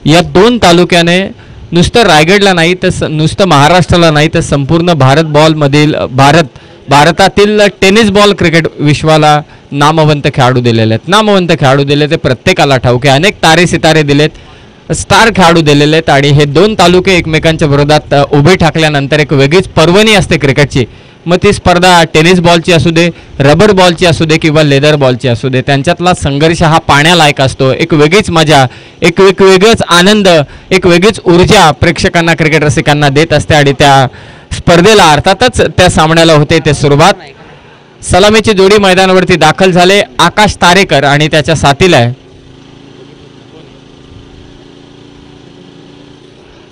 या दोन तालुक्याने नुसतं रायगडला नाही तर नुसतं महाराष्ट्राला नाही तर संपूर्ण भारतातील टेनिस बॉल क्रिकेट विश्वाला नामवंत खेळाडू दिलेले आहेत. नामवंत खेळाडू दिले ते प्रत्येकाला ठाऊक आहे. अनेक तारे सितारे दिलेत, स्टार खेळाडू दिलेले आहेत आणि हे दोन तालुके एकमेकांच्या विरोधात उभे ठाकल्यानंतर एक वेगळीच पर्वणी असते क्रिकेटची. मग ती स्पर्धा टेनिस बॉलची असू दे, रबर बॉलची असू दे किंवा लेदर बॉलची असू दे, त्यांच्यातला संघर्ष हा पाहण्यालायक असतो. एक वेगळीच मजा, एक वेगळाच आनंद, एक वेगळीच ऊर्जा प्रेक्षकांना, क्रिकेट रसिकांना देत असते आणि त्या स्पर्धेला अर्थातच त्या सामन्याला होते ते सुरुवात. सलामीची जोडी मैदानावरती दाखल झाले. आकाश तारेकर आणि त्याच्या साथीला आहे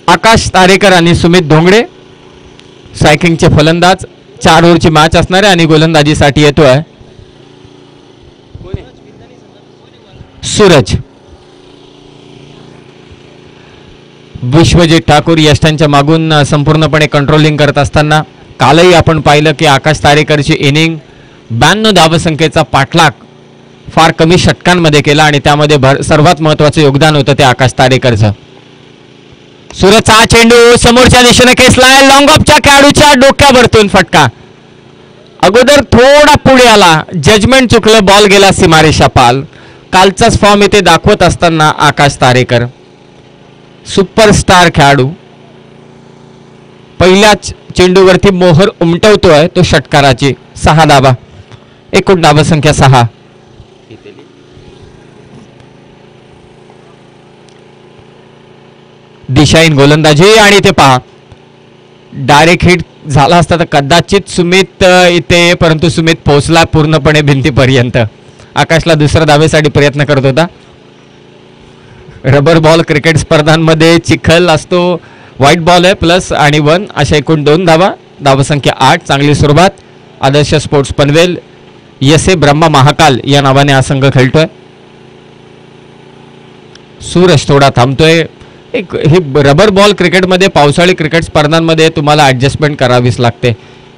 आकाश तारेकर आणि सुमित धोंगडे सायकलिंगचे फलंदाज. 4 ओव्हरची मॅच असणार आहे आणि गोलंदाजीसाठी येतोय सूरज. विश्वजित ठाकूर यष्टांच्या मागून संपूर्णपणे कंट्रोलिंग करत असताना कालही आपण पाहिलं की आकाश तारेकरची इनिंग 92 धावसंख्येचा पाठलाग फार कमी षटकांमध्ये केला आणि त्यामध्ये सर्वात महत्त्वाचं योगदान होतं ते आकाश तारेकरचं. सूरजचा चेंडू समोरच्या दिशेने खेचलाय. लॉंग ऑफच्या खेळाडूच्या डोक्यावरतून फटका. अगोदर थोडा पुढे आला, जजमेंट चुकलं, बॉल गेला सीमारेषा पाल. कालचाच फॉर्म इथे दाखवत असताना आकाश तारेकर सुपरस्टार खेळाडू पहिल्याच चेंडूवरती मोहर उमटवतोय तो षटकाराची. 6 धावा, एकूण धावसंख्या 6. दिशाहीन गोलंदाजी आणि ते पहा डायरेक्ट हिट झाला असता तर कदाचित सुमित इथे, परंतु सुमित पोहोचला पूर्णपणे भिंतीपर्यंत. आकाशला दुसऱ्या धावेसाठी प्रयत्न करत होता. रबर बॉल क्रिकेट स्पर्धांमध्ये चिखल असतो. व्हाईट बॉल आहे प्लस आणि 1 अशा एकूण 2 धावा, धावसंख्या 8. चांगली सुरुवात. आदर्श स्पोर्ट्स पनवेल यसे ब्रह्मा महाकाल या नावाने हा संघ खेळतोय. सूरज थोडा थांबतोय. एक हे रबर बॉल क्रिकेटमध्ये, पावसाळी क्रिकेट स्पर्धांमध्ये तुम्हाला ॲडजस्टमेंट करावीच लागते.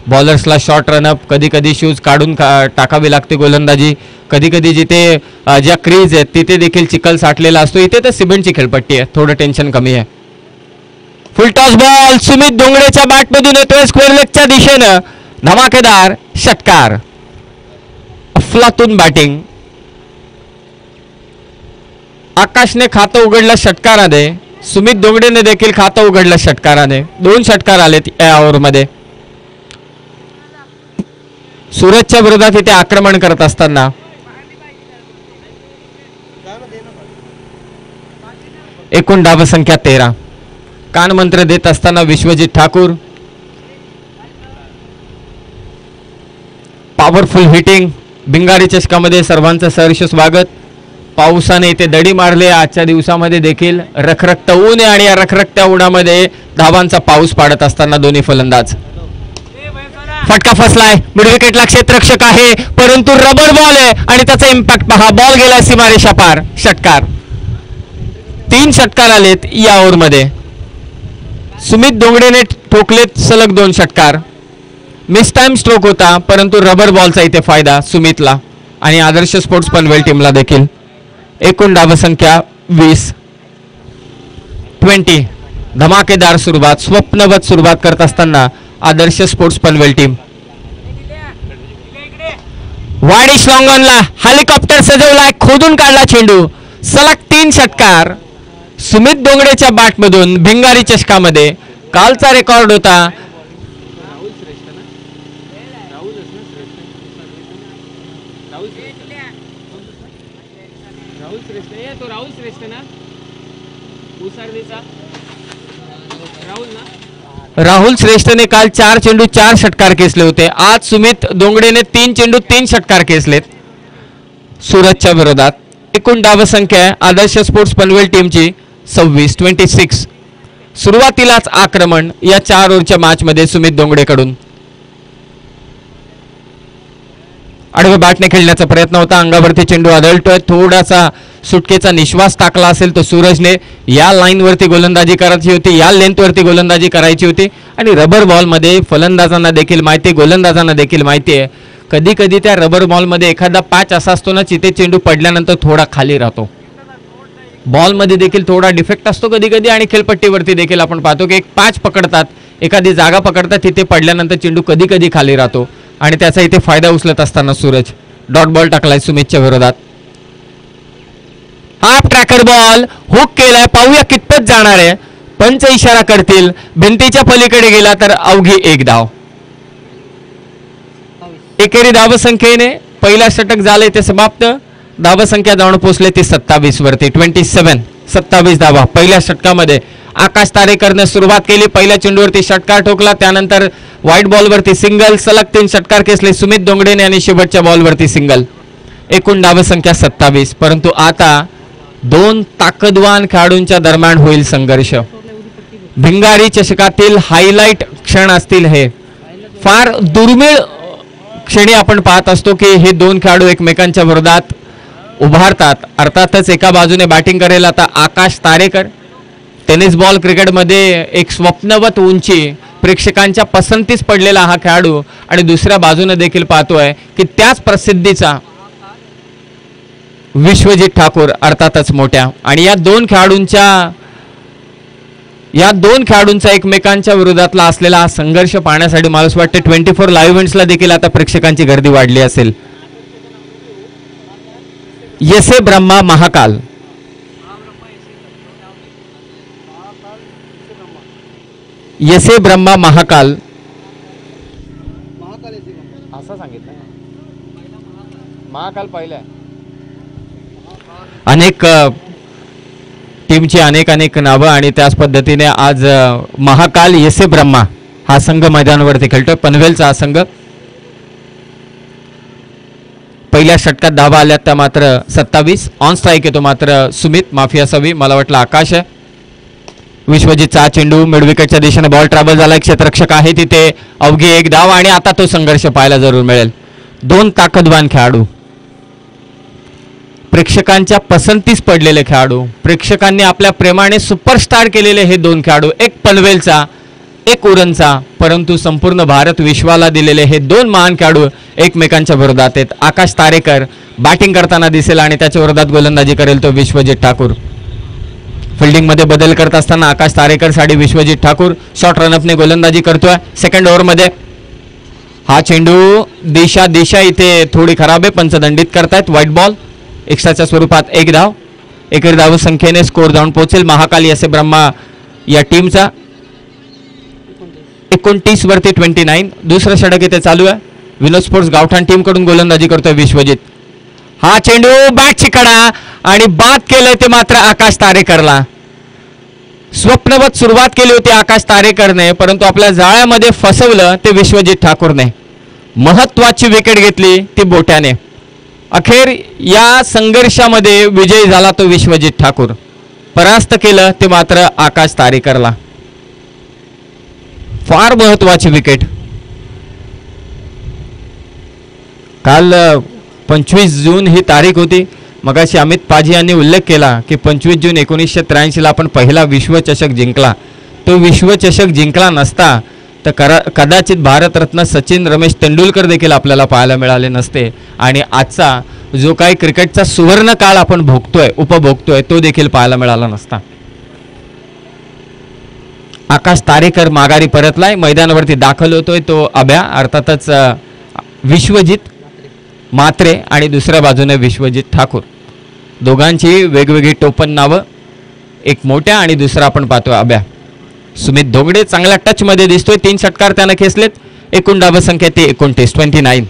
बॉलर्सला शॉर्ट रनअप, कधी कधी शूज काढून टाकावी लागते गोलंदाजी. कधी कधी जिथे ज्या क्रीज आहेत तिथे देखील चिखल साठलेला असतो. इथे तर सिमेंटची खेळपट्टी आहे, थोडं टेन्शन कमी आहे. फुल टॉस बॉल सुमित धोंगडेच्या बॅटमधून येतोय स्क्वेअर लेगच्या दिशेनं. धमाकेदार षटकार, अफलातून बॅटिंग. आकाशने खातं उघडलं षटकाराने, सुमित धोंगडेने देखील खातं उघडलं षटकाराने. 2 षटकार आलेत या ओव्हरमध्ये. सूरजच्या विरोधात इथे आक्रमण करत असताना एकूण धावसंख्या 13. कानमंत्र देत असताना विश्वजित ठाकूर. Powerful hitting. भिंगारी चषकामध्ये सर्वांचं सहर्ष स्वागत. पावसाने इथे दडी मारले. आजच्या दिवसामध्ये देखील रखरखत ऊन आहे आणि या रखरखत्या उन्हामध्ये धावांचा पाऊस पाडत असताना दोन्ही फलंदाज. फटका फसलाय. मिड विकेटला क्षेत्ररक्षक आहे परंतु रबर बॉल आहे आणि त्याचा इम्पॅक्ट पहा. बॉल गेला सीमारेषा पार. षटकार. 3 षटकार आलेत या ओव्हरमध्ये. सुमित धोंगडेने ठोकलेत सलग 2 षटकार. मिस टाइम स्ट्रोक होता परंतु रबर बॉलचा इथे फायदा सुमितला आणि आदर्श स्पोर्ट्स पनवेल टीमला देखील. एकूण धावसंख्या 20. धमाकेदार सुरुवात, स्वप्नवत सुरुवात करत असताना आदर्श स्पोर्ट्स पनवेल टीम. वाडिश लॉंगॉनला हेलिकॉप्टर सजवलाय, खोदून काढला चेंडू. सलग 3 षटकार सुमित धोंगडेच्या बॅटमधून भिंगारी चषकामध्ये. कालचा रेकॉर्ड होता राहुल श्रेष्ठने काल 4 चेंडू 4 षटकार खेचले होते. आज सुमित धोंगडेने 3 चेंडू 3 षटकार खेचलेत सूरजच्या विरोधात. एकूण धावसंख्या आदर्श स्पोर्ट्स पनवेल टीमची 26. सुरुवातीलाच आक्रमण या 4 ओव्हरच्या मॅचमध्ये सुमित धोंगडेकडून. आडव्या बॅटने खेळण्याचा प्रयत्न होता. अंगावरती चेंडू आदळतोय. थोडासा सुटकेचा निश्वास टाकला असेल तो सूरजने. या लाईनवरती गोलंदाजी करायची होती, या लेंथवरती गोलंदाजी करायची होती आणि रबर बॉलमध्ये फलंदाजांना देखील माहिती आहे, गोलंदाजांना देखील माहिती आहे, कधी कधी त्या रबर बॉलमध्ये एखादा पॅच असा असतो ना, जिथे चेंडू पडल्यानंतर थोडा खाली राहतो. बॉलमध्ये देखील थोडा डिफेक्ट असतो कधी कधी आणि खेळपट्टीवरती देखील आपण पाहतो की एक 5 पकडतात, एखादी जागा पकडतात, तिथे पडल्यानंतर चेंडू कधी कधी खाली राहतो आणि त्याचा इथे फायदा उचलत असताना सूरज डॉट बॉल टाकलाय सुमितच्या विरोधात. हाफ ट्रॅकर बॉल हुक केलाय, पाहूया कितपत जाणार आहे. पंच इशारा करतील, भिंतीच्या पलीकडे गेला तर अवघी 1 धाव. एकेरी धावसंख्येने पहिला षटक झाले ते समाप्त. धावसंख्या जाऊन पोहोचले ती 27 वरती. 27 धावा पहिल्या षटकामध्ये. आकाश तारेकरने सुरुवात केली, पहिल्या चेंडूवरती षटकार ठोकला, त्यानंतर व्हाईट बॉलवरती सिंगल, सलग 3 षटकार खेचले सुमित दोंगडेने आणि शेवटच्या बॉलवरती सिंगल. एकूण धावसंख्या 27. परंतु आता 2 ताकदवान खेळाडूंच्या दरम्यान होईल संघर्ष. भिंगारी चषकातील हायलाइट क्षण असतील हे. फार दुर्मिळ क्षणी आपण पाहत असतो की हे 2 खेळाडू एकमेकांच्या विरोधात उभारतात. अर्थातच एका बाजूने बॅटिंग करेल आता आकाश तारेकर. टेनिस बॉल क्रिकेटमध्ये एक स्वप्नवत उंची, प्रेक्षकांच्या पसंतीस पडलेला हा खेळाडू, आणि दुसऱ्या बाजूने देखील पाहतोय की त्याच प्रसिद्धीचा विश्वजित ठाकूर अर्थातच मोठ्या. आणि या दोन खेळाडूंचा एकमेकांच्या विरोधातला असलेला हा संघर्ष पाहण्यासाठी मला असं वाटतं 24 लाईव्ह इव्हेंट्सला देखील आता प्रेक्षकांची गर्दी वाढली असेल. येसे ब्रह्मा महाकाल. येसे ब्रह्मा महाकाल असं सांगितलं. महाकाल पहिला. अनेक टीमची अनेक नावं आणि त्याच पद्धतीने आज महाकाल येसे ब्रह्मा हा संघ मैदानावरती खेळतोय. पनवेलचा हा संघ. पहिल्या षटकात धावा आल्यात त्या मात्र 27. ऑन स्ट्राईक येतो मात्र सुमित, माफी असावी, मला वाटलं आकाश आहे. विश्वजितचा चेंडू मिड विकेटच्या दिशेने बॉल ट्रॅव्हल झाला. क्षेत्ररक्षक आहे तिथे, अवघी 1 धाव आणि आता तो संघर्ष पाहायला जरूर मिळेल. 2 ताकदवान खेळाडू, प्रेक्षकांच्या पसंतीस पडलेले खेळाडू, प्रेक्षकांनी आपल्या प्रेमाने सुपरस्टार केलेले हे 2 खेळाडू. एक पनवेलचा, एक उरणचा, परंतु संपूर्ण भारत विश्वाला दिलेले हे 2 महान खेळाडू एकमेकांच्या विरोधात आहेत. आकाश तारेकर बॅटिंग करताना दिसेल आणि त्याच्या विरोधात गोलंदाजी करेल तो विश्वजित ठाकूर. फिल्डिंगमध्ये बदल करत असताना आकाश तारेकर साठी विश्वजित ठाकूर शॉर्ट रनअपने गोलंदाजी करतोय. सेकंड ओव्हरमध्ये हा चेंडू दिशा इथे थोडी खराब आहे, पंचदंडित करतायत. व्हाईट बॉल, एक्स्ट्राच्या स्वरूपात 1 धाव. एकेरी धाव संख्येने स्कोर जाऊन पोहोचेल महाकाली असे ब्रह्मा या टीमचा 29 वरती 29. दुसरं षटक इथे चालू आहे. विनोद स्पोर्ट्स गावठाण टीम कडून गोलंदाजी करतोय विश्वजित. हा चेंडू बॅटची कडा आणि बाद केलंय ते मात्र आकाश तारेकरला. स्वप्नवत सुरुवात केली होती आकाश तारेकरने, परंतु आपल्या जाळ्यामध्ये फसवलं ते विश्वजित ठाकूरने. महत्वाची विकेट घेतली ती बोट्याने. अखेर या संघर्षामध्ये विजयी झाला तो विश्वजित ठाकूर. परास्त केलं ते मात्र आकाश तारेकरला. फार महत्वाची विकेट. काल 25 जून ही तारीख होती. मगाशी अमित पाजी यांनी उल्लेख केला की 25 जून 1983 ला आपण पहिला विश्वचषक जिंकला. तो विश्वचषक जिंकला नसता तर कदाचित भारतरत्न सचिन रमेश तेंडुलकर देखील आपल्याला पाहायला मिळाले नसते. आणि आजचा जो काही क्रिकेटचा सुवर्ण काळ आपण उपभोगतोय तो देखील पाहायला मिळाला नसता. आकाश तारेकर माघारी परतलाय. मैदानावरती दाखल होतोय तो अभ्या, अर्थातच विश्वजित मात्रे आणि दुसऱ्या बाजूने विश्वजित ठाकूर. दोघांची वेगवेगळी टोपण नावं, एक मोठ्या आणि दुसरा आपण पाहतोय अभ्या. सुमित धोंगडे चांगल्या टच मध्ये दिसतोय. 3 षटकार त्याने खेचलेत. एकूण धाव संख्या ती 29.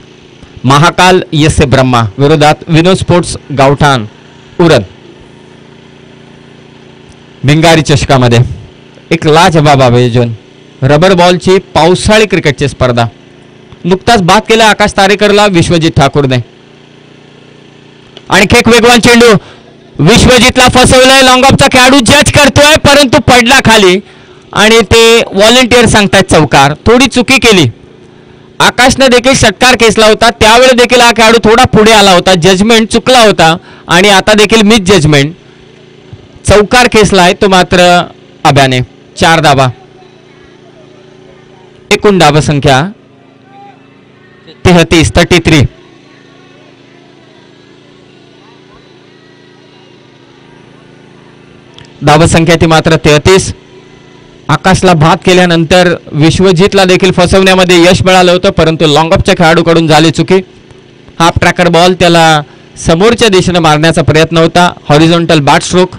महाकाल येसे ब्रह्मा विरोधात विनोद स्पोर्ट्स गावठाण उरण. भिंगारी चषकामध्ये एक लाजवाब आयोजन. रबर बॉलची पावसाळी क्रिकेटची स्पर्धा. नुकताच बाद केला आकाश तारेकरला विश्वजित ठाकूरने. आणखी एक वेगवान चेंडू. विश्वजितला फसवलंय. लॉंग ऑफचा खेळाडू जज करतोय परंतु पडला खाली आणि ते व्हॉलेंटियर सांगतायत चौकार. थोडी चुकी केली. आकाशने देखील षटकार खेचला होता, त्यावेळी देखील हा खेळाडू थोडा पुढे आला होता. जजमेंट चुकला होता आणि आता देखील मिस जजमेंट. चौकार खेचलाय तो मात्र अभ्याने. 4 धावा. एकूण धाव संख्या 33. धावसंख्या ती मात्र 33. आकाशला बाद केल्यानंतर विश्वजितला देखील फसवण्यामध्ये यश मिळालं होतं, परंतु लॉंग ऑफच्या खेळाडूकडून झाली चुकी. हाफ ट्रॅकर बॉल त्याला समोरच्या दिशेने मारण्याचा प्रयत्न होता. Horizontal bat stroke.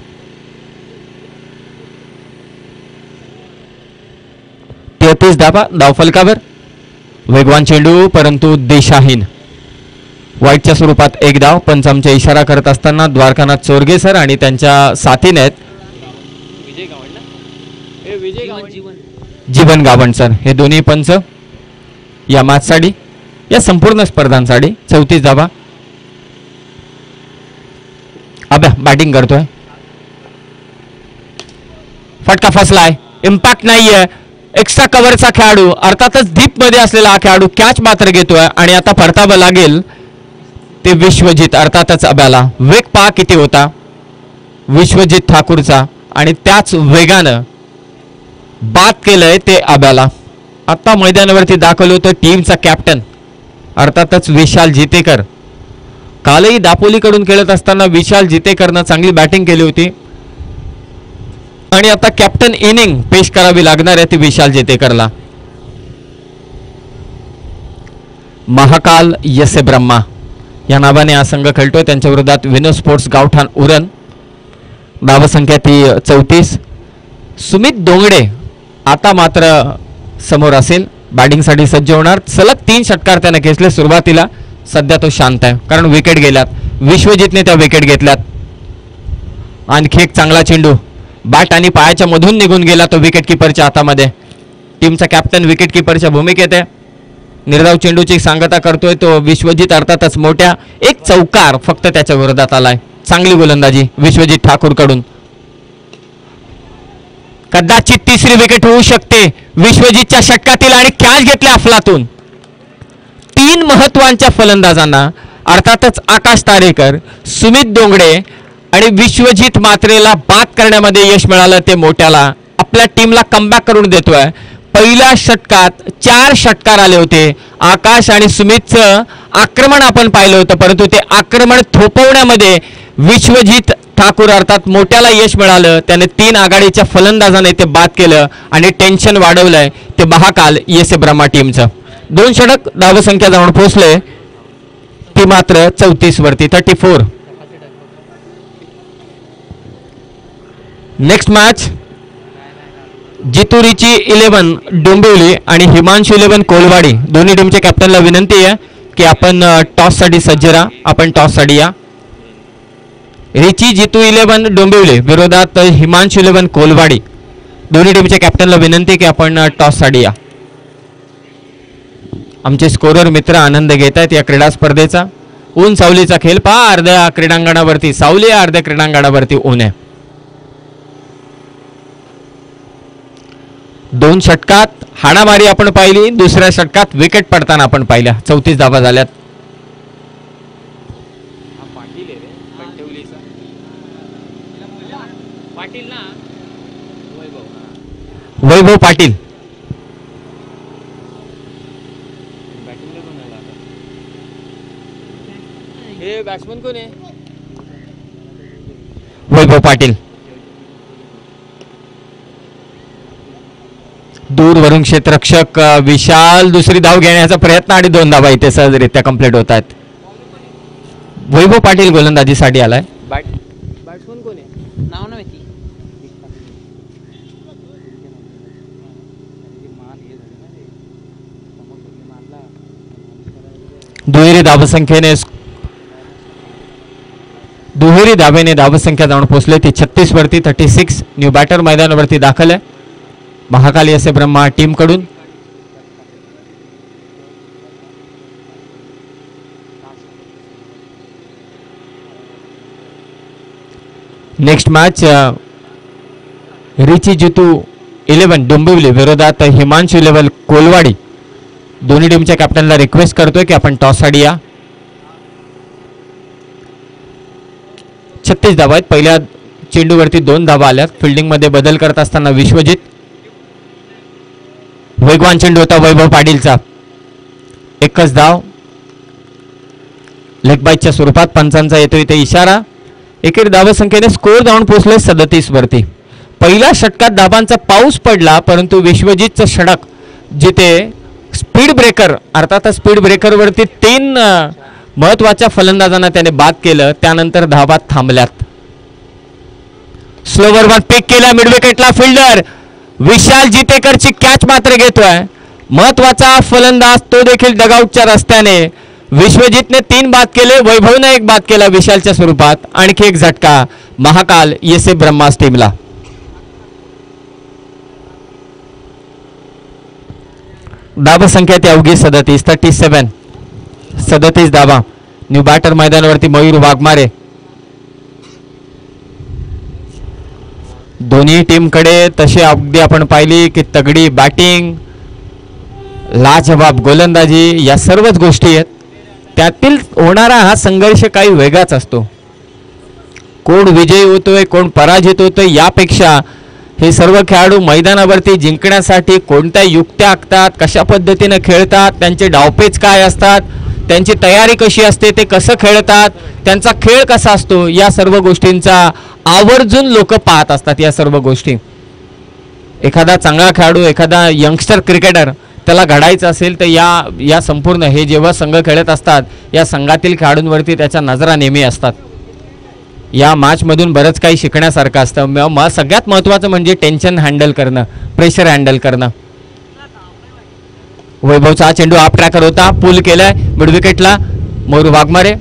33 धावा धावफलकावर. वेगवान चेंडू परंतु दिशाहीन. वाईटच्या स्वरूपात 1 धाव. पंच आमचा इशारा करत असताना द्वारकानाथ चोरगे सर आणि त्यांच्या साथीने आहेत जीवन गावण सर. हे दोन्ही पंच या मॅचसाठी, या संपूर्ण स्पर्धांसाठी. 34 धावा. अभ्या बॅटिंग करतोय. फटका फसलाय. इम्पॅक्ट नाहीये. एक्स्ट्रा कव्हरचा खेळाडू, अर्थातच डीप मध्ये असलेला हा खेळाडू कॅच मात्र घेतोय आणि आता परतावं लागेल ते विश्वजित अर्थातच अभ्याला. वेग पहा किती होता विश्वजित ठाकूरचा आणि त्याच वेगानं बाद केलंय ते अभ्याला. आता मैदानावरती दाखल होतं टीमचा कॅप्टन अर्थातच विशाल जितेकर. कालही दापोलीकडून खेळत असताना विशाल जितेकरनं चांगली बॅटिंग केली होती आणि आता कॅप्टन इनिंग पेश करावी लागणार आहे ती विशाल जितेकरला. महाकाल यसे ब्रह्मा या नावाने हा संघ खेळतोय. त्यांच्या विरोधात विनो स्पोर्ट्स गावठाण उरण. धावसंख्या ती 34. सुमित दोंगडे आता मात्र समोर असेल. बॅटिंगसाठी सज्ज होणार. सलग 3 षटकार त्याने खेचले सुरुवातीला. सध्या तो शांत आहे कारण विकेट गेल्यात. विश्वजितने त्या विकेट घेतल्यात. आणखी एक चांगला चेंडू बॅट आणि पायाच्या मधून निघून गेला तो विकेट किपरच्या हातामध्ये. टीमचा कॅप्टन विकेट किपरच्या भूमिकेत आहे. निर्धाव चेंडूची सांगता करतोय तो विश्वजित अर्थातच मोठ्या. एक चौकार फक्त त्याच्या विरोधात आलाय. चांगली गोलंदाजी विश्वजित ठाकूर कडून. कदाचित तिसरी विकेट होऊ शकते विश्वजितच्या षटकातील आणि कॅच घेतल्या अफलातून. 3 महत्वाच्या फलंदाजांना अर्थातच आकाश तारेकर, सुमित दोंगडे आणि विश्वजित मात्रेला बाद करण्यामध्ये यश मिळालं ते मोठ्याला. आपल्या टीमला कमबॅक करून देतोय. पहिल्या षटकात 4 षटकार आले होते. आकाश आणि सुमितचं आक्रमण आपण पाहिलं होतं, परंतु ते आक्रमण थोपवण्यामध्ये विश्वजित ठाकूर अर्थात मोठ्याला यश मिळालं. त्याने 3 आघाडीच्या फलंदाजाने ते बाद केलं आणि टेन्शन वाढवलंय ते महाकाल यसे ब्रह्मा टीमचं. 2 षटक धावसंख्या जाऊन पोहोचले ती मात्र 34 वरती 34. नेक्स्ट मॅच जितुरीची 11 डोंबिवली आणि हिमांशू 11 कोलवाडी. दोन्ही टीमच्या कॅप्टनला विनंती आहे की आपण टॉस साठी सज्ज राहा. आपण टॉस साठी या. रिची जितू 11 डोंबिवली विरोधात हिमांशू 11 कोलवाडी. दोन्ही टीमच्या कॅप्टनला विनंती की आपण टॉस साठी या. आमचे स्कोरर मित्र आनंद घेत आहेत या क्रीडा स्पर्धेचा. ऊन सावलीचा खेळ पहा. अर्ध्या क्रीडांगणावरती सावली आहे, अर्ध्या क्रीडांगणावरती ऊन आहे. 2 षटकात हाणामारी आपण पाहिली. दुसऱ्या षटकात विकेट पडताना आपण पाहिल्या. 34 धावा झाल्यात. वैभव पाटील हे बॅट्समन कोण आहे? वैभव पाटील दूरवरून क्षेत्ररक्षक विशाल दुसरी धाव घेण्याचा प्रयत्न आणि 2 धावा इथे सहजरित्या कंप्लीट होत आहेत. वैभव पाटील गोलंदाजीसाठी आलाय. बॅट्समन कोण आहे? नाव नाही माहिती. दुहेरी धावेने धावसंख्या जाऊन पोहोचले ती 36 वरती 36. न्यू बॅटर मैदानावरती दाखल आहे महाकाल यसे ब्रह्मा टीम कडून. नेक्स्ट मॅच रिची जितू 11 डोंबिवली विरोधात हिमांशू 11 कोलवाडी. दोन्ही टीमच्या कॅप्टनला रिक्वेस्ट करतोय की आपण टॉस साठी या. 36 धावा आहेत. पहिल्या चेंडूवरती 2 धावा आल्यात. फिल्डिंग मध्ये बदल करत असताना विश्वजित. वेगवान चेंडू होता वैभव पाटीलचा. 1च धाव. लेग बाईटच्या स्वरूपात पंचांचा येतो इथे इशारा. एकेरी धावसंख्येने स्कोर जाऊन पोहोचले 37 वरती. पहिल्या षटकात धाबांचा पाऊस पडला, परंतु विश्वजितचं षटक जिथे स्पीड ब्रेकर अर्थात स्पीड ब्रेकरवरती 3 महत्वाच्या फलंदाजांना त्याने बाद केलं, त्यानंतर धाबा थांबल्यात. स्लोवर वन पिक केला मिडविकेटला फिल्डर विशाल जितेकरची कॅच मात्र घेतोय. महत्वाचा फलंदाज तो देखील डगआउटच्या रस्त्याने. विश्वजितने 3 बाद केले, वैभवने 1 बाद केला विशालच्या स्वरूपात. आणखी एक झटका महाकाल एस ब्रह्मास टीमला. धाबा संख्या ती अवघी 37 धाबा. न्यू बॅटर मैदानावरती मयूर वाघमारे. दोन्ही टीमकडे तशी अगदी आपण पाहिली की तगडी बॅटिंग, लाजवाब गोलंदाजी या सर्वच गोष्टी आहेत. त्यातील होणारा हा संघर्ष काही वेगळाच असतो. कोण विजयी होतोय कोण पराजित होतोय यापेक्षा हे सर्व खेळाडू मैदानावरती जिंकण्यासाठी कोणत्या युक्त्या आखतात, कशा पद्धतीने खेळतात, त्यांचे डावपेच काय असतात, त्यांची तयारी कशी असते, ते कसं खेळतात, त्यांचा खेळ कसा असतो, या सर्व गोष्टींचा आवर्जून लोक पाहत असतात. या सर्व गोष्टी एखादा चांगला खेळाडू, एखादा यंगस्टर क्रिकेटर त्याला घडायचं असेल तर या संपूर्ण हे जेव्हा संघ खेळत असतात या संघातील खेळाडूंवरती त्याच्या नजरा नेहमी असतात. या मॅचमधून बरंच काही शिकण्यासारखं असतं. सगळ्यात महत्त्वाचं म्हणजे टेन्शन हँडल करणं, प्रेशर हँडल करणं. वैभवचा चेंडू आप ट्रॅकर होता, पूल केलाय मिडविकेटला मयूर वाघमारे.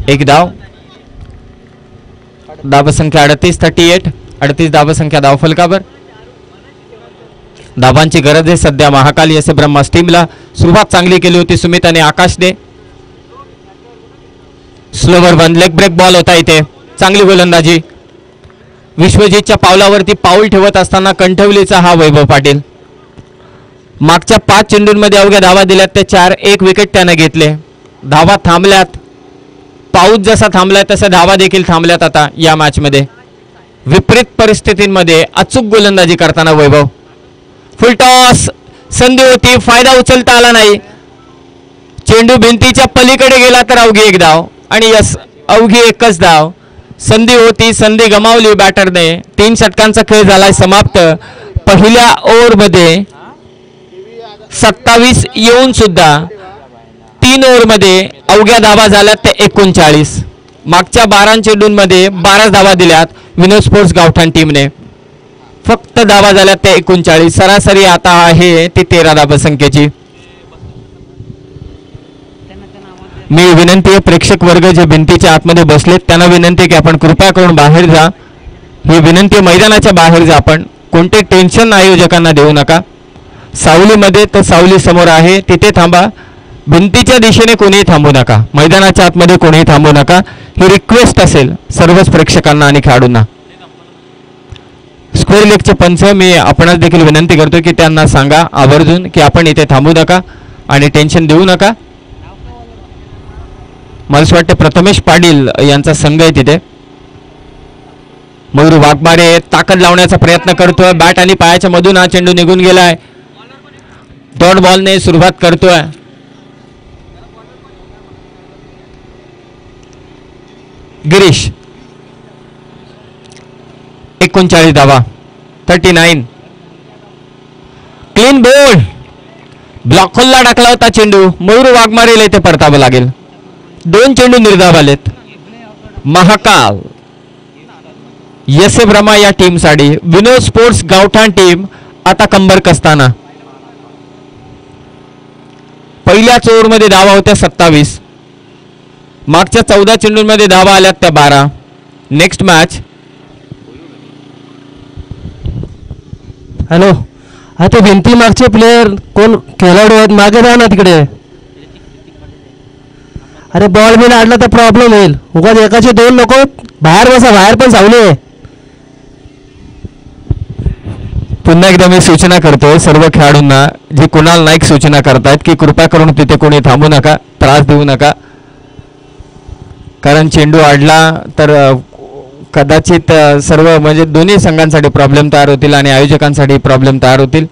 1 धाव. धावसंख्या 38 धावसंख्या धावफलकावर. धावांची गरज आहे सध्या महाकाल एस ब्रह्मास टीमला. सुरुवात चांगली केली होती सुमित आणि आकाशने. Slower one leg break ball होता इथे. चांगली गोलंदाजी. विश्वजितच्या पावलावरती पाऊल ठेवत असताना कंठवलीचा हा वैभव पाटील. मागच्या 5 चेंडूंमध्ये अवघ्या धावा दिल्यात ते 4, 1 विकेट त्याने घेतले. धावा थांबल्यात. पाऊस जसा थांबलाय तसा धावा देखील थांबल्यात. आता या मॅचमध्ये विपरीत परिस्थितींमध्ये अचूक गोलंदाजी करताना वैभव. फुल टॉस संधी होती, फायदा उचलता आला नाही. चेंडू भिंतीच्या पलीकडे गेला तर अवघी 1 धाव आणि यस अवघी 1च धाव. संधी होती, संधी गमावली बॅटरने. 3 षटकांचा खेळ झालाय समाप्त. पहिल्या ओव्हरमध्ये 27 येऊन सुद्धा 3 ओव्हरमध्ये अवघ्या धावा झाल्यात ते 39. मागच्या 12 चेंडूंमध्ये 12 धावा दिल्यात विनोद स्पोर्ट्स गावठाण टीमने. फक्त धावा झाल्यात ते 39. सरासरी आता आहे ती 13 धावसंख्येची. मी विनंती आहे प्रेक्षक वर्ग जे भिंतीच्या आतमध्ये बसलेत त्यांना विनंती की आपण कृपया करून बाहेर जा. ही विनंती मैदानाच्या बाहेर जा. आपण कोणते टेन्शन आयोजकांना देऊ नका. सावलीमध्ये तर सावली समोर आहे तिथे थांबा. भिंतीच्या दिशेने कोणीही थांबू नका. मैदानाच्या आतमध्ये कोणीही थांबू नका. ही रिक्वेस्ट असेल सर्वच प्रेक्षकांना आणि खेळाडूंना. स्क्वेअर लेगचे पंच मी आपणास देखील विनंती करतो की त्यांना सांगा आवर्जून की आपण इथे थांबू नका आणि टेन्शन देऊ नका. मला असं वाटतं प्रथमेश पाटील यांचा संघ आहे तिथे. मयूर वाघमारे ताकद लावण्याचा प्रयत्न करतोय. बॅट आणि पायाच्या मधून हा चेंडू निघून गेलाय. डॉट बॉलने सुरुवात करतोय. गिरीश 39 धावा. 39. Clean bowled. ब्लॉक होलला टाकला होता चेंडू. मयूर वाघमारेला इथे परतावं लागेल. 2 चेंडू निर्धाव आलेत. महाकाल एस ब्रह्मा या टीमसाठी. विनोद स्पोर्ट्स गावठाण टीम आता कंबर कसताना. पहिल्याच ओव्हरमध्ये धावा होत्या 27. मागच्या 14 चेंडूंमध्ये धावा आल्यात त्या 12. Next match. हॅलो, हा ते भिंती मागचे प्लेयर कोण खेळाडू आहेत मागे जा ना तिकडे. अरे बॉल बिल आडला तर प्रॉब्लेम होईल. उगाच एकाचे 2 नको. बाहेर बसा. बाहेर पण सावली आहे. पुन्हा एकदा मी सूचना करतोय सर्व खेळाडूंना जे कुणाल नाईक सूचना करतायत की कृपया करून तिथे कोणी थांबू नका, त्रास देऊ नका. कारण चेंडू आडला तर कदाचित सर्व म्हणजे दोन्ही संघांसाठी प्रॉब्लेम तयार होतील आणि आयोजकांसाठी प्रॉब्लेम तयार होतील.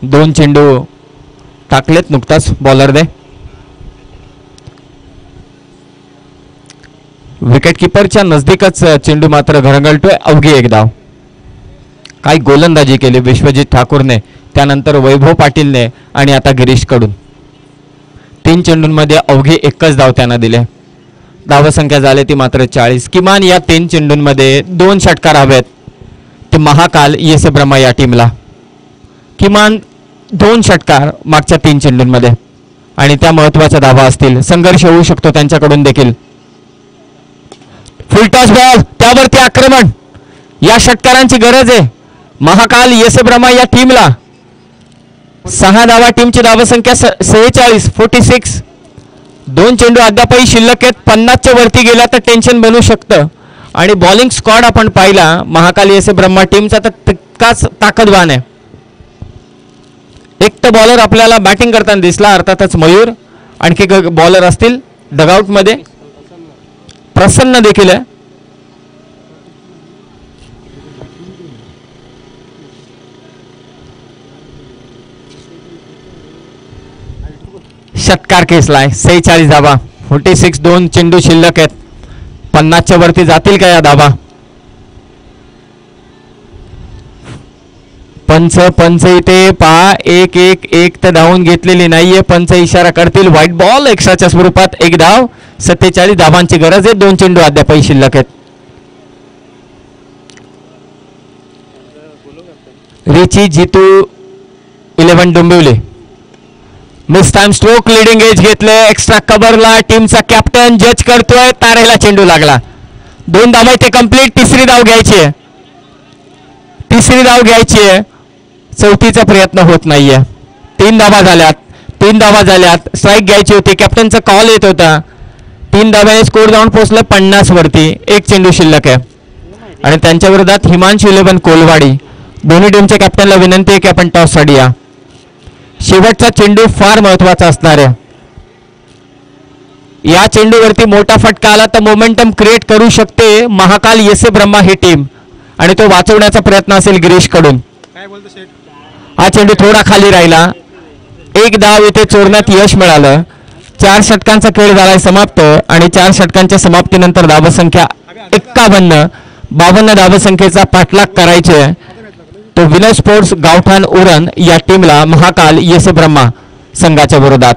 2 चेंडू टाकलेत नुकताच बॉलरने. विकेट किपरच्या नजदीकच चेंडू मात्र घरंगळतोय. अवघी एक धाव. काय गोलंदाजी केली विश्वजित ठाकूरने, त्यानंतर वैभव पाटीलने आणि आता गिरीशकडून. 3 चेंडूंमध्ये अवघी एकच धाव त्यांना दिले. धावसंख्या झाली ती मात्र 40. किमान या 3 चेंडूंमध्ये 2 षटकार हवेत ते महाकाल येसे ब्रह्मा या टीमला. किमान 2 षटकार मागच्या 3 चेंडूंमध्ये आणि त्या महत्वाच्या धावा असतील. संघर्ष होऊ शकतो त्यांच्याकडून देखील. फुलटॉस बॉल, त्यावरती आक्रमण. या षटकारांची गरज आहे महाकाल येसे ब्रह्मा या टीमला. 6 धावा टीमची धावसंख्या 46 46. 2 चेंडू अद्यापही शिल्लक आहेत. 50च्या वरती गेला तर टेन्शन बनू शकतं. आणि बॉलिंग स्क्वॉड आपण पाहिला महाकाल येसे ब्रह्मा टीमचा तर तितकाच ताकदवान आहे. एक तर बॉलर आपल्याला बॅटिंग करताना दिसला, अर्थातच मयूर. आणखी बॉलर असतील डगआउटमध्ये. प्रसन्न देखील आहे. षटकार खेचलाय. 46 धावा. 46. 2 चेंडू शिल्लक आहेत. 50च्या वरती जातील का या धावा? पंच इथे पहा. 1-1 तर धावून घेतलेली नाहीये. पंच इशारा करतील. व्हाईट बॉल एक्स्ट्राच्या स्वरूपात 1 धाव. 47 धावांची गरज आहे. 2 चेंडू अद्यापही शिल्लक आहेत. रिची जितू 11 Dombivli. Miss time stroke leading age घेतले. एक्स्ट्रा कव्हरला टीमचा कॅप्टन जज करतोय. तारेला चेंडू लागला. 2 धावा इथे कंप्लीट. तिसरी धाव घ्यायची आहे. चौथीचा प्रयत्न होत नाहीये. 3 धावा झाल्यात. स्ट्राईक घ्यायची होती. कॅप्टनचा कॉल येत होता. 3 धाव्याने स्कोर जाऊन पोहोचलं 50 वरती. 1 चेंडू शिल्लक आहे. आणि त्यांच्या विरोधात हिमांशू 11 कोलवाडी. दोन्ही टीमच्या कॅप्टनला विनंती आहे की आपण टॉस साठी. शेवटचा चेंडू फार महत्वाचा असणार आहे. या चेंडूवरती मोठा फटका आला तर मोमेंटम क्रिएट करू शकते महाकाल येसे ब्रह्मा ही टीम. आणि तो वाचवण्याचा प्रयत्न असेल गिरीश कडून. हा चेंडू थोडा खाली राहिला. 1 धाव इथे चोरण्यात यश मिळालं. 4 षटकांचा खेळ झालाय समाप्त. आणि 4 षटकांच्या समाप्तीनंतर धावसंख्या 51. 52 धावसंख्येचा पाठलाग करायचे तो विनय स्पोर्ट्स गावठाण उरण या टीमला महाकाल येसे ब्रह्मा संघाच्या विरोधात.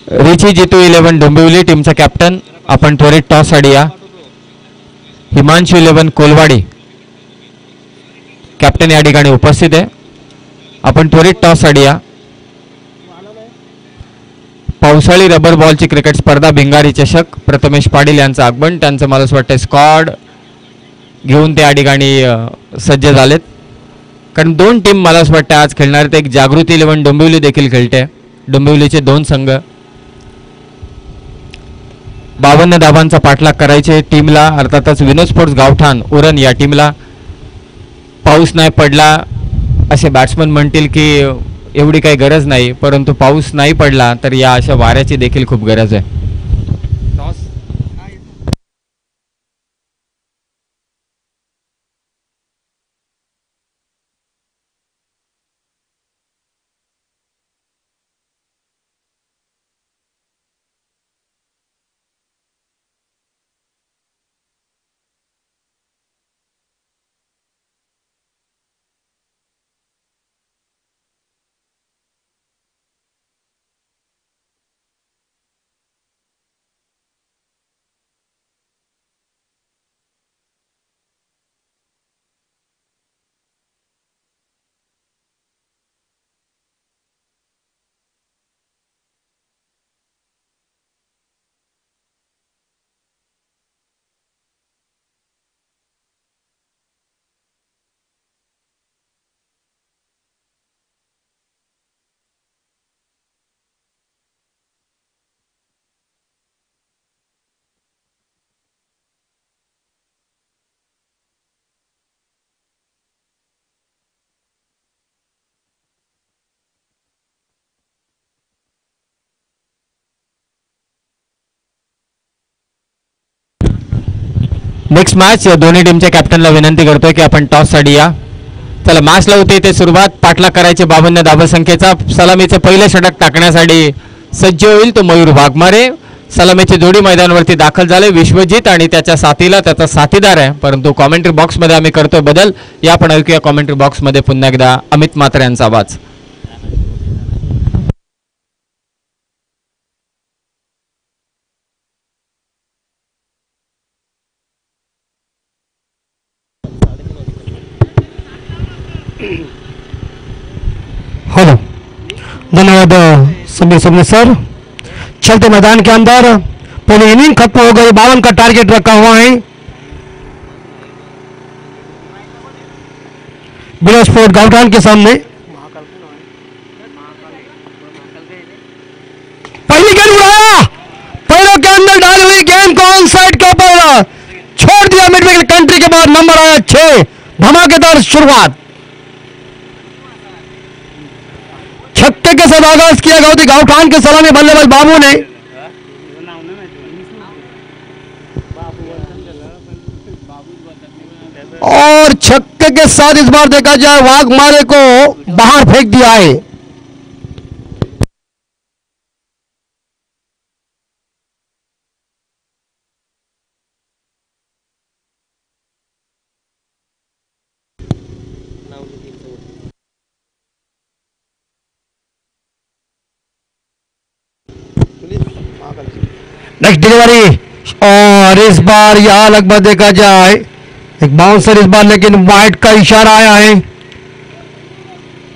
रिची जितू 11 डोंबिवली टीमचा कॅप्टन. आपण त्वरित टॉस आडूया. हिमांशू 11 कोलवाडी कॅप्टन या ठिकाणी उपस्थित आहे. आपण त्वरित टॉस आडूया. पावसाळी रबर बॉलची क्रिकेट स्पर्धा भिंगारी चषक. प्रथमेश पाटील यांचं आगमन. त्यांचं मला असं वाटतं स्क्वॉड घेऊन ते या ठिकाणी सज्ज झालेत. कारण 2 टीम मला असं वाटतं आज खेळणार आहेत. एक जागृती 11 डोंबिवली देखील खेळते. डोंबिवलीचे 2 संघ. 52 धावांचा पाठलाग करायचे टीमला. अर्थातच विनोद स्पोर्ट्स गावठाण उरण या टीमला. पाऊस नाही पडला असे बॅट्समन म्हणतील की एवढी काही गरज नाही, परंतु पाऊस नाही पडला तर या अशा वाऱ्याची देखील खूप गरज आहे. नेक्स्ट मॅच दोन्ही टीमच्या कॅप्टनला विनंती करतोय की आपण टॉससाठी या. चला मॅचला होते ते सुरुवात. पाठलाग करायचे 52 धावसंख्येचा. सलामीचं पहिलं षटक टाकण्यासाठी सज्ज होईल तो मयूर वाघमारे. सलामीची जोडी मैदानावरती दाखल झाले. विश्वजित आणि त्याच्या साथीला त्याचा साथीदार आहे, परंतु कॉमेंट्री बॉक्समध्ये आम्ही करतोय बदल. या आपण ऐकूया कॉमेंट्री बॉक्समध्ये पुन्हा एकदा अमित म्हात्रे यांचा आवाज. हेलो, धन्यवाद समीर सबने सर. चलते मैदान के अंदर पहली इनिंग खत्म हो गई. 52 का टारगेट रखा हुआ है. बिलासपुर गावठान के सामने पहली गेंद उड़ाया, पैरों के अंदर डाली हुई गेंद को ऑन साइड के ऊपर छोड़ दिया. मिड विकेट कंट्री के बाद नंबर आया 6. धमाकेदार शुरुआत. छक्के के साथ आगाज किया गया. गावठान के सलामी बल्लेबाज बाबू ने और छक्के के साथ इस बार देखा जाए वाघमारे को बाहर फेंक दिया है. नेक्स्ट डिलीवरी और इस बार यहां लगभग देखा जाए एक बाउंसर इस बार, लेकिन वाइड का इशारा आया है.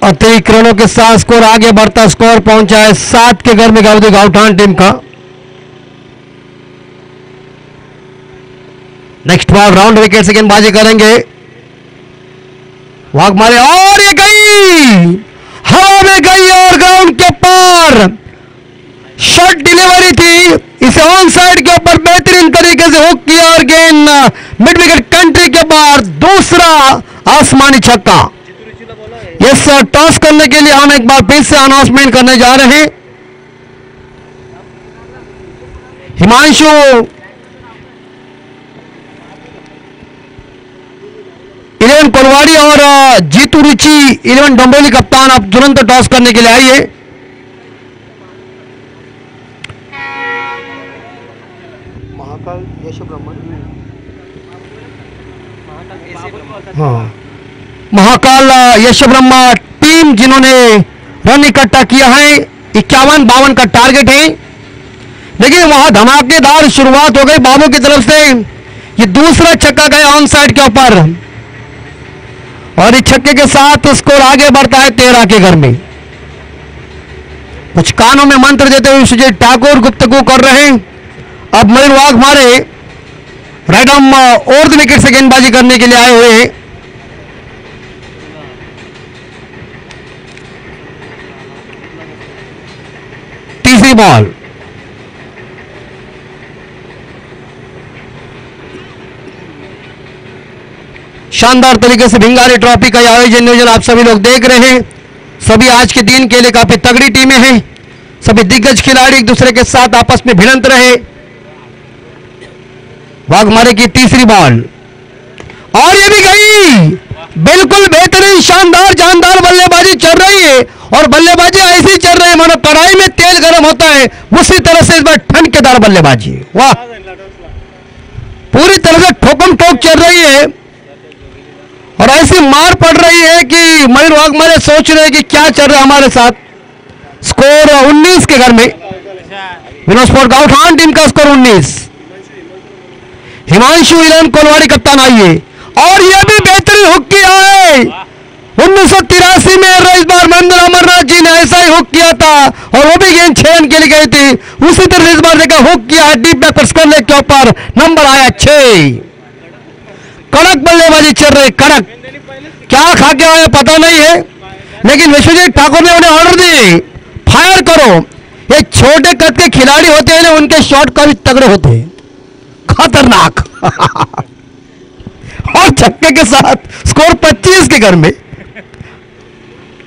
अतिरिक्त रनों के साथ स्कोर आगे बढ़ता. स्कोर पहुंचा है 7 के घर में गावठान टीम का. नेक्स्ट बॉल राउंड विकेट से गेंदबाजी करेंगे वाघमारे और ये गई, हवा में गई और ग्राउंड के पार. शॉर्ट डिलीवरी थी, इसे ऑन साइड के ऊपर बेहतरीन तरीके से हुक किया और गेंद मिड विकेट कंट्री के बाहर. दूसरा आसमानी छक्का. यस सर, टॉस करने के लिए हम एक बार फिर से अनाउंसमेंट करने जा रहे हैं. हिमांशु इलेवन कोलवाड़ी और जीतू रुचि इलेवन डोंबिवली कप्तान, आप तुरंत टॉस करने के लिए आइए. महाकाल यश ब्रह्मा टीम जिन्होंने रन इकट्ठा किया है. 51-52 का टारगेट है, लेकिन वहां धमाकेदार शुरुआत हो गई बाबू की तरफ से. ये दूसरा छक्का गया ऑन साइड के ऊपर और इस छक्के के साथ स्कोर आगे बढ़ता है 13 के घर में. कुछ कानों में मंत्र देते हुए विश्वजीत ठाकुर गुफ्तगू कर रहे हैं. अब मयूर वाघमारे राइट आर्म और विकेट से गेंदबाजी करने के लिए आए हुए हैं. तीसरी बॉल. शानदार तरीके से भिंगारी ट्रॉफी का आयोजन आप सभी लोग देख रहे हैं. सभी आज के दिन के लिए काफी तगड़ी टीमें हैं. सभी दिग्गज खिलाड़ी एक दूसरे के साथ आपस में भिड़ंत रहे. वाघमारे की तीसरी बॉल और ये भी गई. बिल्कुल बेहतरीन शानदार जानदार बल्लेबाजी चल रही है और बल्लेबाजी ऐसी चल रही है मानो कढ़ाई में तेल गर्म होता है, उसी तरह से इस बार ठनकेदार बल्लेबाजी. वाह, पूरी तरह से ठोकम ठोक चल रही है और ऐसी मार पड़ रही है कि मयूर वाघमारे सोच रहे हैं कि क्या चल रहा है हमारे साथ. स्कोर 19 के घर में. विनोस्पोर्ट गावठान टीम का स्कोर 19. हिमांशु इलेवन कोलवाड़ी कप्तान आइए और यह भी बेहतरीन हुक किया है. 1983 में इस बार महेंद्र अमरनाथ जी ने ऐसा ही हुक किया था और वो भी गेंद 6 रन के लिए गई थी. उसी तरह इस बार देखा हुक किया है डीप बैक पर स्कोर लेग के ऊपर. नंबर आया 6. कड़क बल्लेबाजी चल रही. कड़क क्या खा के आया पता नहीं है, लेकिन विश्वजीत ठाकुर ने उन्हें ऑर्डर दिए फायर करो. ये छोटे कद के खिलाड़ी होते हैं ना, उनके शॉट काफी तगड़े होते हैं, खतरनाक. और छक्के के साथ स्कोर 25 के घर में.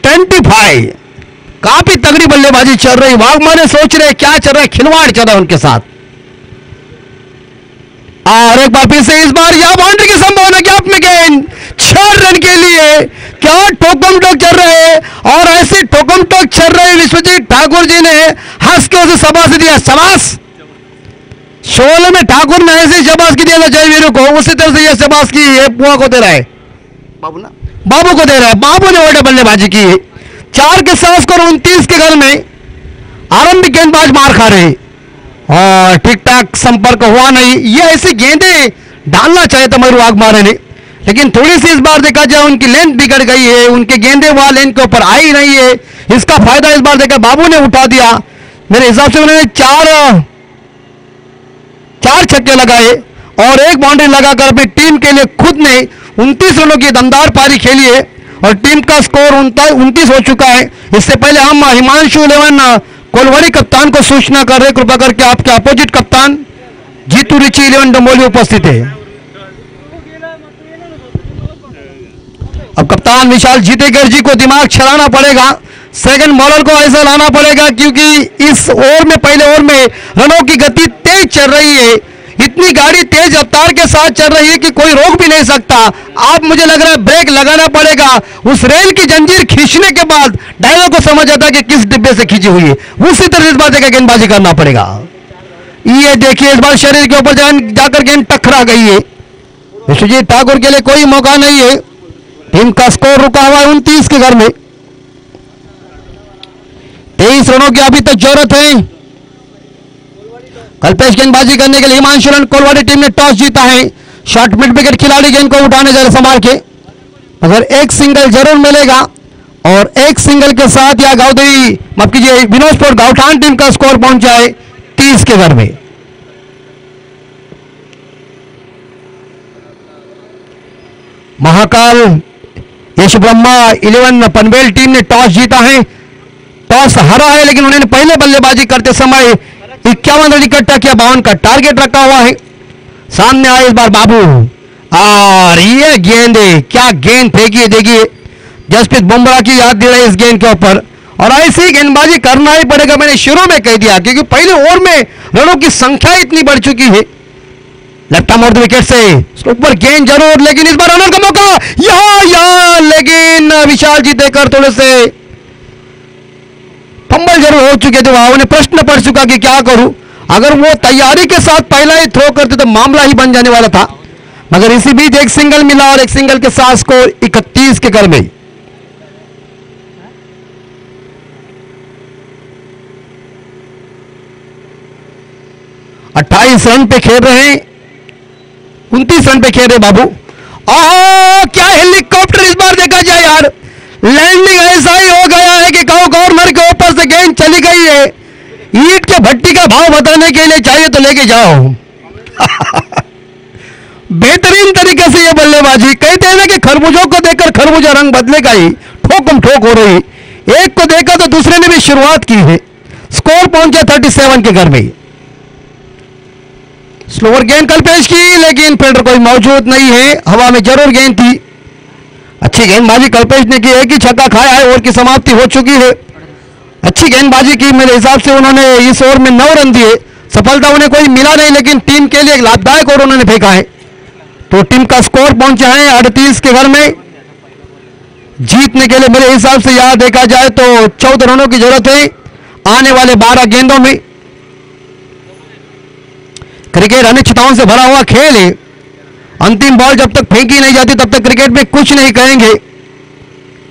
25. काफी तगड़ी बल्लेबाजी चल रही. वाघमारे सोच रहे क्या चल रहा है, खिलवाड़ चल रहा है उनके साथ. और एक बार फिर से इस बार यह बाउंड्री की संभावना गैप में गेंद 4 रन के लिए। क्या ठोकम ठोक चल रहे हैं और ऐसे ठोकम ठोक चल रहे विश्वजीत ठाकुर जी ने हंस के उसे शाबाश दिया। शाबाश, शोले में ठाकुर ने ऐसे शाबाश की दिया था जयवीर को, उसी तरह से यह शाबाश की है पुआ को दे रहा है, बाबू को दे रहा है। बाबू ने ओल्डर बल्लेबाजी की है। 4 के 7 स्कोर 29 के घर में आरंभिक गेंदबाज मार खा रहे और ठीक ठाक संपर्क हुआ नहीं। ये ऐसी गेंदें डालना चाहे था मयूर वाघमारे ने, लेकिन थोड़ी सी इस बार देखा जाए उनकी लेंथ बिगड़ गई है, उनके गेंदे वहां लेंथ के ऊपर आई नहीं है। इसका फायदा इस बार देखा बाबू ने उठा दिया। मेरे हिसाब से उन्होंने चार छक्के लगाए और एक बाउंड्री लगाकर अपनी टीम के लिए खुद ने 29 रनों की दमदार पारी खेली है और टीम का स्कोर 29 हो चुका है। इससे पहले हम हिमांशु 11 कोलवाड़ी कप्तान को सूचना कर रहे, कृपा करके आपके अपोजिट कप्तान जीतू रिची 11 डंबोली उपस्थित है। अब कप्तान विशाल जीतेगर जी को दिमाग चलाना पड़ेगा, सेकंड बॉलर को ऐसा लाना पड़ेगा क्योंकि इस ओवर में पहले ओवर में रनों की गति तेज चल रही है। इतनी गाड़ी तेज रफ्तार के साथ चल रही है कि कोई रोक भी नहीं सकता। आप मुझे लग रहा है ब्रेक लगाना पड़ेगा। उस रेल की जंजीर खींचने के बाद ड्राइवर को समझ आता है कि किस डिब्बे से खींची हुई है, उसी तरह इस बार देखा गेंदबाजी करना पड़ेगा। ये देखिए इस बार शरीर के ऊपर जाकर गेंद टकरा गई है। विश्वजीत ठाकुर के लिए कोई मौका नहीं है। टीम का स्कोर रुका हुआ है 29 के घर में। 23 रनों की अभी तक जरूरत है। कल्पेश गेंदबाजी करने के लिए हिमांशु रन कोलवाड़ी टीम ने टॉस जीता है। शॉर्ट मिड विकेट खिलाड़ी गेंद को उठाने जा रहे संभाल के, मगर एक सिंगल जरूर मिलेगा और एक सिंगल के साथ या गावदेवी माफ कीजिए विनोदपुर गावठान टीम का स्कोर पहुंचा है 30 के घर में। महाकाल यश ब्रह्मा 11 पनवेल टीम ने टॉस जीता है। टॉस हारा है लेकिन उन्होंने पहले बल्लेबाजी करते समय 51 रन इकट्ठा किया, 52 का टारगेट रखा हुआ है। सामने आए इस बार बाबू और ये गेंद क्या गेंद फेंकी है, देखिए जसप्रीत बुमराह की याद दिलाई इस गेंद के ऊपर। और ऐसी गेंदबाजी करना ही पड़ेगा, मैंने शुरू में कह दिया क्योंकि पहले ओवर में रनों की संख्या इतनी बढ़ चुकी है। लेफ्ट आर्म विकेट से ऊपर गेंद जरूर, लेकिन इस बार रनर का मौका यहां लेकिन विशाल जी देकर थोड़े से फंबल जरूर हो चुके थे। वहां उन्हें प्रश्न पड़ चुका कि क्या करूं। अगर वो तैयारी के साथ पहला ही थ्रो करते तो मामला ही बन जाने वाला था, मगर इसी बीच एक सिंगल मिला और एक सिंगल के साथ स्कोर 31 के घर में। अट्ठाईस रन पे खेल रहे हैं, 29 रन पे खेल रहे बाबू। क्या हेलीकॉप्टर इस बार देखा जाए यार, लैंडिंग ऐसा ही हो गया है कि कॉर्नर के ऊपर से गेंद चली गई है। ईंट के भट्टी का भाव बताने के लिए चाहिए तो लेके जाओ। बेहतरीन तरीके से ये बल्लेबाजी, कहते हैं ना कि खरबूजों को देखकर खरबूजा रंग बदलेगा ही, ठोकम ठोक हो रही। एक को देखा तो दूसरे ने भी शुरुआत की है। स्कोर पहुंचा 37 के घर में। स्लोअर गेंद कल्पेश की, लेकिन फील्डर कोई मौजूद नहीं है। हवा में जरूर गेंद थी। अच्छी गेंदबाजी कल्पेश ने की, एक ही छक्का खाया है, ओवर की समाप्ति हो चुकी है। अच्छी गेंदबाजी की, मेरे हिसाब से उन्होंने इस ओवर में 9 रन दिए। सफलता उन्हें कोई मिला नहीं, लेकिन टीम के लिए एक लाभदायक ओवर उन्होंने फेंका है। तो टीम का स्कोर पहुंचा है 38 के घर में। जीतने के लिए मेरे हिसाब से यहां देखा जाए तो 14 रनों की जरूरत है आने वाले 12 गेंदों में। क्रिकेट अनिश्चितताओं से भरा हुआ खेल है। अंतिम बॉल जब तक फेंकी नहीं जाती तब तक क्रिकेट में कुछ नहीं कहेंगे।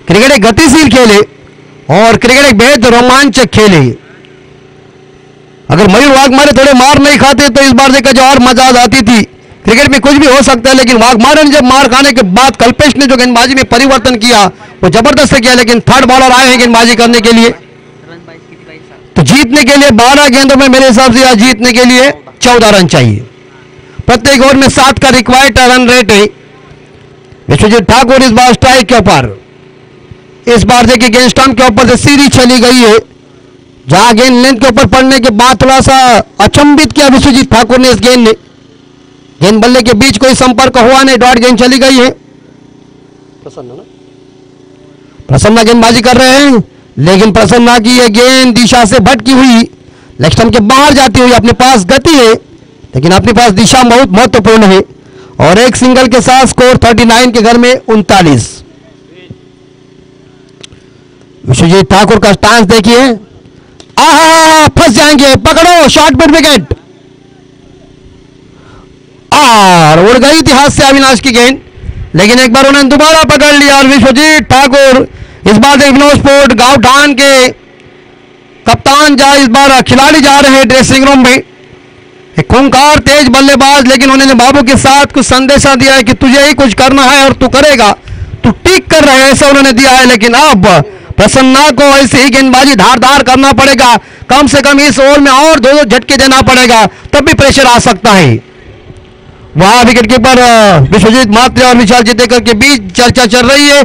क्रिकेट एक गतिशील खेल है और क्रिकेट एक बेहद रोमांचक खेल है। अगर मयूर वाघमारे थोड़े मार नहीं खाते तो इस बार देखा जो और मजा आती थी। क्रिकेट में कुछ भी हो सकता है, लेकिन वाघमारे ने जब मार खाने के बाद कल्पेश ने जो गेंदबाजी में परिवर्तन किया वो जबरदस्त किया, लेकिन थर्ड बॉलर आए हैं गेंदबाजी करने के लिए। तो जीतने के लिए 12 गेंदों में मेरे हिसाब से जीतने के लिए 14 रन चाहिए। प्रत्येक ओवर में 7 का रिक्वायर्ड रन रेट है। विश्वजीत ठाकुर इस बार स्ट्राइक के ऊपर, इस बार देखिए गेंद स्टंप के ऊपर से सीधी चली गई है। जहां गेंद लेंथ के ऊपर पड़ने के बाद थोड़ा सा अचंभित किया विश्वजीत ठाकुर ने इस गेंद ने। गेंद बल्ले के बीच कोई संपर्क हुआ नहीं, डॉट गेंद चली गई है। प्रसन्ना गेंदबाजी कर रहे हैं, लेकिन प्रसन्ना की यह गेंद दिशा से भटकी हुई लेग स्टंप के बाहर जाती हुई अपने पास गति है, लेकिन अपने पास दिशा बहुत महत्वपूर्ण है। और एक सिंगल के साथ स्कोर 39 के घर में 39। विश्वजीत ठाकुर का स्टांस देखिए, आहा फंस जाएंगे, पकड़ो, शॉर्ट मिड विकेट और उड़ गई थी हाथ से अविनाश की गेंद, लेकिन एक बार उन्होंने दोबारा पकड़ लिया। और विश्वजीत ठाकुर इस बार विनोद स्पोर्ट गांवठान के कप्तान इस बार खिलाड़ी जा रहे हैं ड्रेसिंग रूम में। एक खूंखार तेज बल्लेबाज, लेकिन उन्होंने बाबू के साथ कुछ संदेशा दिया है कि तुझे ही कुछ करना है और तू करेगा, तू ठीक कर रहे हैं, ऐसा उन्होंने दिया है। लेकिन अब प्रसन्ना को ऐसे ही गेंदबाजी धारदार करना पड़ेगा, कम से कम इस ओवर में और 2 झटके देना पड़ेगा, तब भी प्रेशर आ सकता है। वहां विकेट कीपर विश्वजीत मात्रे और विशाल चितेकर के बीच चर्चा चल रही है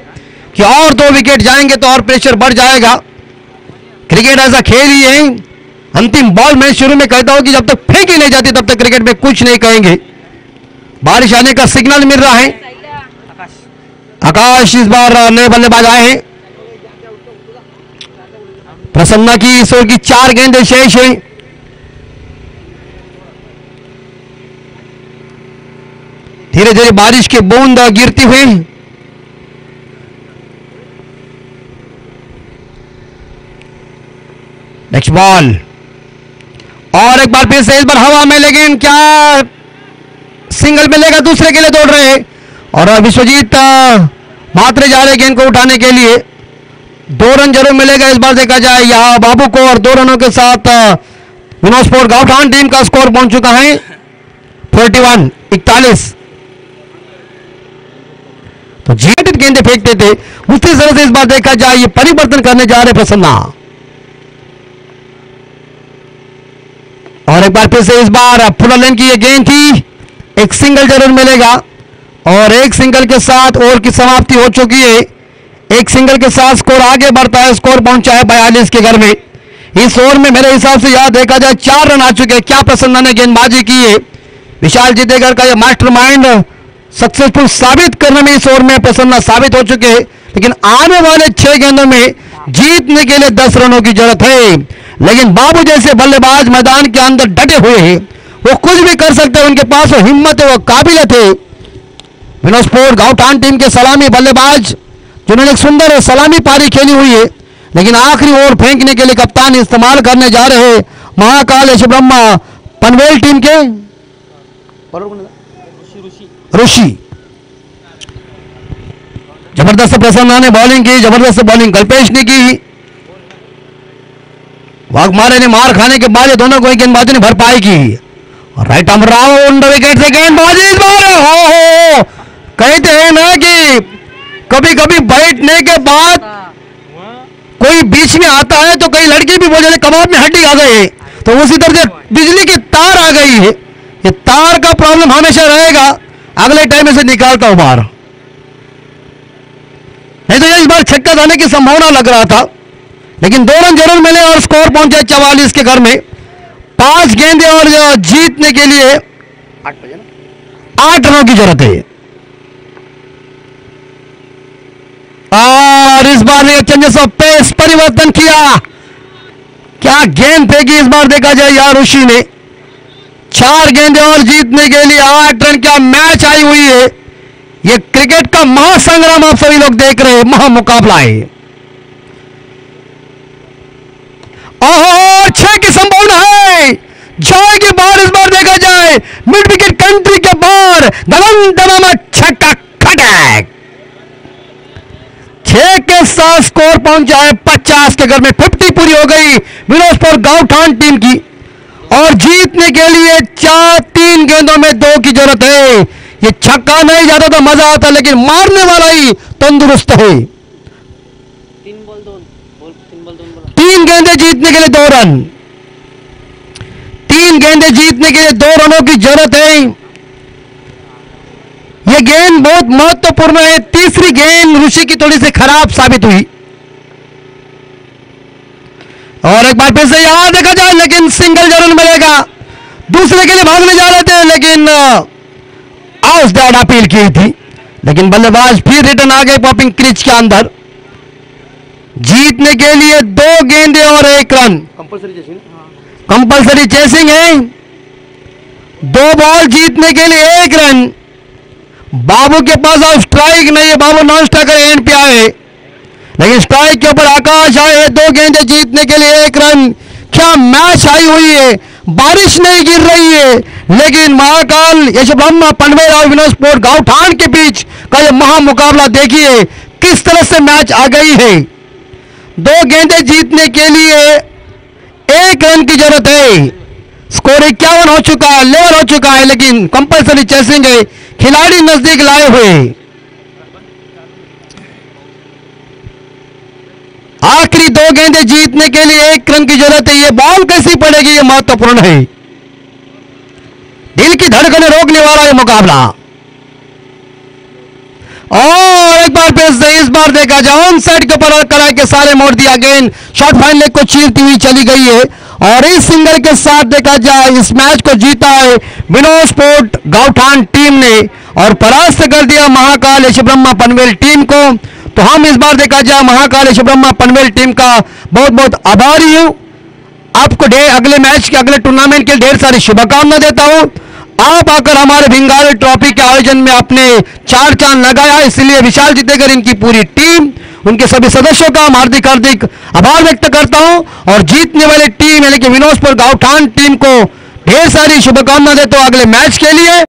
कि और 2 विकेट जाएंगे तो और प्रेशर बढ़ जाएगा। क्रिकेट ऐसा खेल ही है, अंतिम बॉल मैं शुरू में कहता हूं कि जब तक फेंक ही नहीं जाती तब तक क्रिकेट में कुछ नहीं कहेंगे। बारिश आने का सिग्नल मिल रहा है। आकाश इस बार नए बल्लेबाज आए हैं। प्रसन्ना की इस ओवर की 4 गेंदें शेष हैं। धीरे धीरे बारिश की बूंद गिरती हुई। नेक्स्ट बॉल और एक बार फिर से इस बार हवा में, लेकिन क्या सिंगल मिलेगा, दूसरे के लिए दौड़ रहे हैं। और विश्वजीत मात्रे जा रहे गेंद को उठाने के लिए। 2 रन जरूर मिलेगा इस बार, देखा जाए यहां बाबू को। और 2 रनों के साथ विनोद स्पोर्ट गांवठान टीम का स्कोर पहुंच चुका है 41। तो जीवित गेंदें फेंकते थे, उसी तरह से इस बार देखा जाए ये परिवर्तन करने जा रहे प्रसन्ना। और एक बार फिर से इस बार फुल लेन की ये गेंद थी, एक सिंगल जरूर मिलेगा। और एक सिंगल के साथ ओवर की समाप्ति हो चुकी है। एक सिंगल के साथ स्कोर आगे बढ़ता है, स्कोर पहुंचा है 42 के घर में। इस ओवर में मेरे हिसाब से याद देखा जाए 4 रन आ चुके हैं। क्या प्रसन्ना ने गेंदबाजी की है, विशाल चितेकर का ये मास्टरमाइंड सक्सेसफुल साबित करने में इस ओवर में प्रसन्ना साबित हो चुके हैं। लेकिन आने वाले 6 गेंदों में जीतने के लिए 10 रनों की जरूरत है। लेकिन बाबू जैसे बल्लेबाज मैदान के अंदर डटे हुए हैं, वो कुछ भी कर सकते हैं, उनके पास वो हिम्मत है, वो काबिलियत है। विनोद स्पोर्ट गांवठान टीम के सलामी बल्लेबाज जिन्होंने एक सुंदर सलामी पारी खेली हुई है, लेकिन आखिरी ओवर फेंकने के लिए कप्तान इस्तेमाल करने जा रहे हैं महाकाल यश ब्रह्मा पनवेल टीम के ऋषि। जबरदस्त प्रसन्ना ने बॉलिंग की, जबरदस्त बॉलिंग कल्पेश ने की। वाघमारे ने मार खाने के बाद ये दोनों को गेंदबाजी ने भरपाई की। और राइट आर्म राउंड विकेट से गेंदबाजी इस बार हो कहते हैं ना कि कभी कभी बैठने के बाद कोई बीच में आता है तो कई लड़के भी बोल जाते कबाब में हड्डी आ गई है, तो उसी तरह से बिजली की तार आ गई है। ये तार का प्रॉब्लम हमेशा रहेगा, अगले टाइम से निकालता हूं बाहर, नहीं तो ये इस बार छक्का जाने की संभावना लग रहा था। लेकिन 2 रन जरूर मिले और स्कोर पहुंचे 44 के घर में। 5 गेंदें और जीतने के लिए 8 रनों की जरूरत है। और इस बार ने चेंजेस ऑफ पेस परिवर्तन किया। क्या गेंद फेंकी इस बार देखा जाए यार ऋषि ने। 4 गेंदें और जीतने के लिए 8 रन का मैच आई हुई है। यह क्रिकेट का महासंग्राम आप सभी लोग देख रहे हैं, महामुकाबला है। और 6 की संभावना है, जाएगी बाहर इस बार देखा जाए मिड विकेट कंट्री के बाहर दमन दमामा छक्का खटक। 6 के साथ स्कोर पहुंचा है 50 के घर में। 50 पूरी हो गई विनोद स्पोर्ट गांवठान टीम की। और जीतने के लिए 3 गेंदों में 2 की जरूरत है। ये छक्का नहीं जाता तो मजा आता, लेकिन मारने वाला ही तंदुरुस्त है। 3 गेंदें जीतने के लिए 2 रन। 3 गेंदें जीतने के लिए 2 रनों की जरूरत है। यह गेंद बहुत महत्वपूर्ण है। तीसरी गेंद ऋषि की थोड़ी सी खराब साबित हुई। और एक बार फिर से यहां देखा जाए, लेकिन सिंगल जरूर मिलेगा। दूसरे के लिए भागने जा रहे थे, लेकिन आउट दैट अपील की थी, लेकिन बल्लेबाज फिर रिटर्न आ गए पॉपिंग क्रीज के अंदर। जीतने के लिए 2 गेंदें और 1 रन। कंपलसरी चेसिंग है। 2 बॉल जीतने के लिए 1 रन। बाबू के पास अब स्ट्राइक नहीं है, बाबू नॉन स्ट्राइकर एंड पे आए, लेकिन स्ट्राइक के ऊपर आकाश आए। 2 गेंदें जीतने के लिए 1 रन। क्या मैच आई हुई है, बारिश नहीं गिर रही है, लेकिन महाकाल यश ब्रह्मा पनवेल और विनोद स्पोर्ट गांवठाण के बीच का यह महामुकाबला देखिए किस तरह से मैच आ गई है। 2 गेंदें जीतने के लिए 1 रन की जरूरत है। स्कोर 51 हो चुका है, लेवल हो चुका है, लेकिन कंपल्सरी चेसिंग है, खिलाड़ी नजदीक लाए हुए। आखिरी 2 गेंदें जीतने के लिए 1 रन की जरूरत है। ये बॉल कैसी पड़ेगी, ये महत्वपूर्ण है। दिल की धड़कनें रोकने वाला ये मुकाबला। और एक बार फिर से इस बार देखा जाए ऑन साइड के ऊपर कराए के सारे मोड़ दिया, गेंद शॉर्ट फाइन लेग को चीरती हुई चली गई है। और इस सिंगल के साथ देखा जाए इस मैच को जीता है विनोद स्पोर्ट गांवठाण टीम ने और परास्त कर दिया महाकाल यश ब्रह्मा पनवेल टीम को। तो हम इस बार देखा जाए महाकाल यश ब्रह्मा पनवेल टीम का बहुत बहुत आभारी हूं। आपको अगले मैच के अगले टूर्नामेंट के ढेर सारी शुभकामना देता हूं। आप आकर हमारे भिंगारी ट्रॉफी के आयोजन में आपने 4 चांद लगाया, इसलिए विशाल जितेगर इनकी पूरी टीम, उनके सभी सदस्यों का हार्दिक हार्दिक आभार व्यक्त करता हूं। और जीतने वाली टीम यानी कि विनोद स्पोर्ट गांवठाण टीम को ढेर सारी शुभकामना देता हूं अगले मैच के लिए।